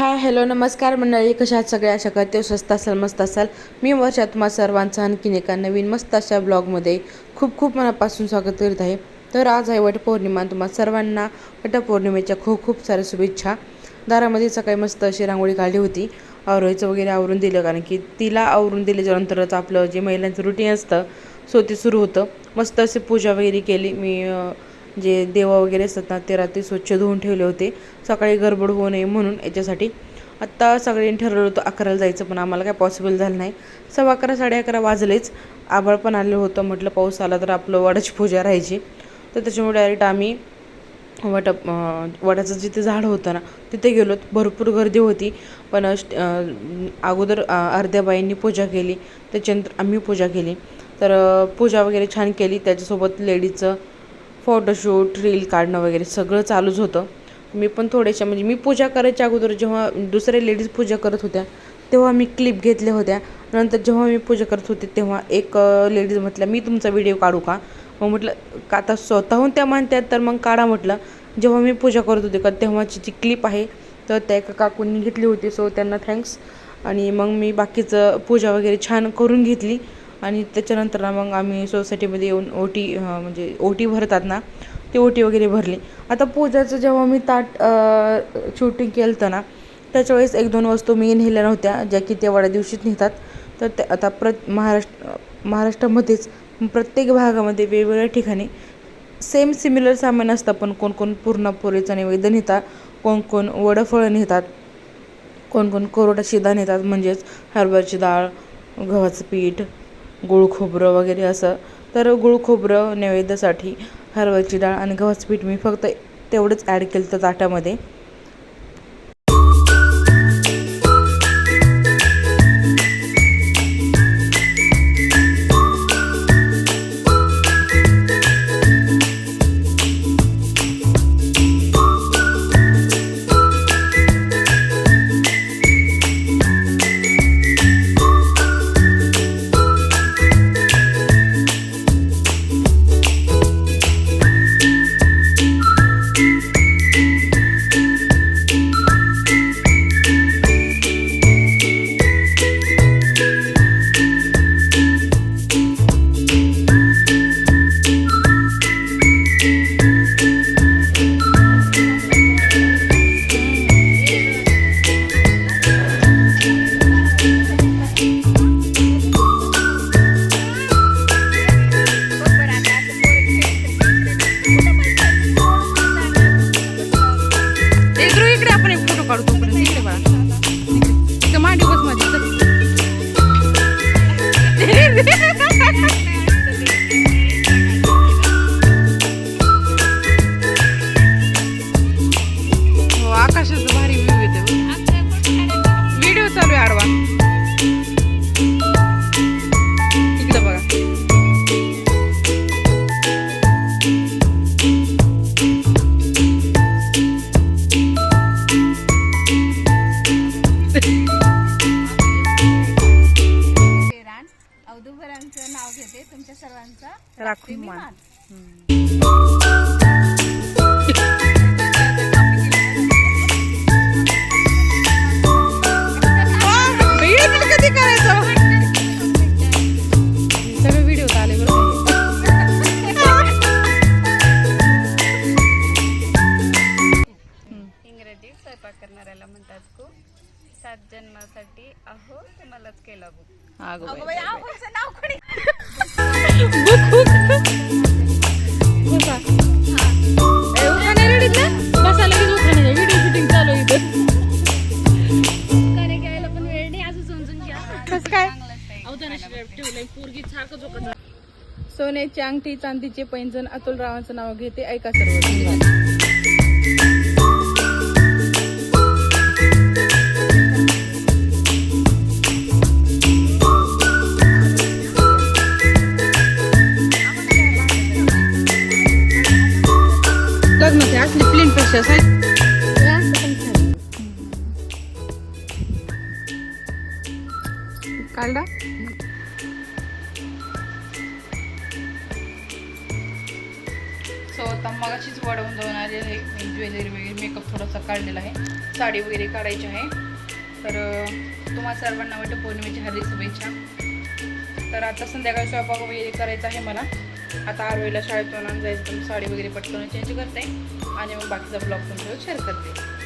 Hi hello नमस्कार मंडळी, कशा आहात सगळे? आशा करते स्वस्त असाल, मस्त असाल. मी वर्षा तुम्हा सर्वांचं आणखीन एका नवीन मस्त अशा ब्लॉगमध्ये खूप खूप मनापासून स्वागत करीत आहे. तर आज आहे वटपौर्णिमा. तुम्हा सर्वांना वटपौर्णिमेच्या खूप खूप साऱ्या शुभेच्छा. दारामध्ये सकाळी मस्त अशी रांगोळी काढली होती, आवरायचं वगैरे आवरून दिलं, कारण की तिला आवरून दिल्याच्यानंतरच आपलं जे महिलांचं रुटीन असतं सो ते सुरू होतं. मस्त अशी पूजा वगैरे केली. मी जे देवा वगैरे असतात ना ते रात्री स्वच्छ धुवून ठेवले होते, सकाळी गडबड होऊ नये म्हणून. याच्यासाठी आत्ता सगळ्यांनी ठरवलं होतं 11ला जायचं, पण आम्हाला काय पॉसिबल झालं नाही. 11:15 11:30 वाजलेच. आभाळ पण आलं होतं. म्हटलं पाऊस आला तर आपलं वडाची पूजा राहायची, तर त्याच्यामुळे डायरेक्ट आम्ही वडाचं जिथे झाड होतं ना तिथे गेलो. भरपूर गर्दी होती, पण अगोदर अर्ध्या बाईंनी पूजा केली, त्याच्यानंतर आम्ही पूजा केली. तर पूजा वगैरे छान केली. त्याच्यासोबत लेडीजचं फोटोशूट, रील काढणं वगैरे सगळं चालूच होतं. मी पण थोड्याशा म्हणजे मी पूजा करायच्या अगोदर जेव्हा दुसरे लेडीज पूजा करत होत्या तेव्हा मी क्लिप घेतल्या होत्या. नंतर जेव्हा मी पूजा करत होते तेव्हा एक लेडीज म्हटलं, मी तुमचा व्हिडिओ काढू का? मग म्हटलं का आता स्वतःहून त्या म्हणतात तर मग काढा म्हटलं. जेव्हा मी पूजा करत होते का तेव्हाची जी क्लिप आहे तर त्या एका काकूंनी घेतली होती, सो त्यांना थँक्स. आणि मग मी बाकीचं पूजा वगैरे छान करून घेतली. आणि त्याच्यानंतर ना मग आम्ही सोसायटीमध्ये येऊन ओटी म्हणजे ओटी भरतात ना ती ओटी वगैरे भरली. आता पूजाचं जेव्हा मी ताट शूटिंग केलं होतं ना त्याच्यावेळेस 1-2 वस्तू मी नेल्या नव्हत्या, ज्या की तेवढ्या दिवशीच नेतात. तर ते आता महाराष्ट्रामध्येच प्रत्येक भागामध्ये वेगवेगळ्या ठिकाणी सेम सिमिलर सामान असतं, पण कोण कोण पुरणापोळीचं नैवेद्य नेतात, कोण कोण वडफळं नेतात, कोण कोण कोरडा शिदा नेतात, म्हणजेच हरभऱ्याची डाळ, गव्हाचं पीठ, गूळ खोबरं वगैरे असं. तर गूळ खोबरं नैवेद्यासाठी, हरभऱ्याची डाळ आणि गव्हाचं पीठ मी फक्त तेवढंच ॲड केलं तर ताटामध्ये. नाव घेते तुमच्या सर्वांचा राखून मान. कधी करायचं सगळे व्हिडिओ आले इंग्रजीत स्वयंपाक करणाऱ्याला म्हणतात खूप. 7 जन्मासाठी अहो तुम्हालाच केला बुक. नाव कोणी बसायला व्हिडिओ शूटिंग चालू इथं. घ्यायला पण वेळ नाही, असं समजून घ्या. कसं काय ठेवलंय सोन्याची अंगठी, चांदीचे पैंजण, अतुल रावांचं नाव घेते, ऐका सर्व. लग्नाचे असली प्लेन पेक्षा काढला. सो आता मगाशीच वाढवून जाऊन आले आहे. ज्वेलरी वगैरे मेकअप थोडासा काढलेला आहे. साडी वगैरे काढायची आहे. तर तुम्हा सर्वांना वटपौर्णिमेची हार्दिक शुभेच्छा. तर आता संध्याकाळी स्वयंपाक वगैरे करायचा आहे मला. आता आरोहीला शाळेतून जायचं, साडी वगैरे पटकन चेंज करते आणि मग बाकीचा ब्लॉग तुमच्यावर शेअर करते.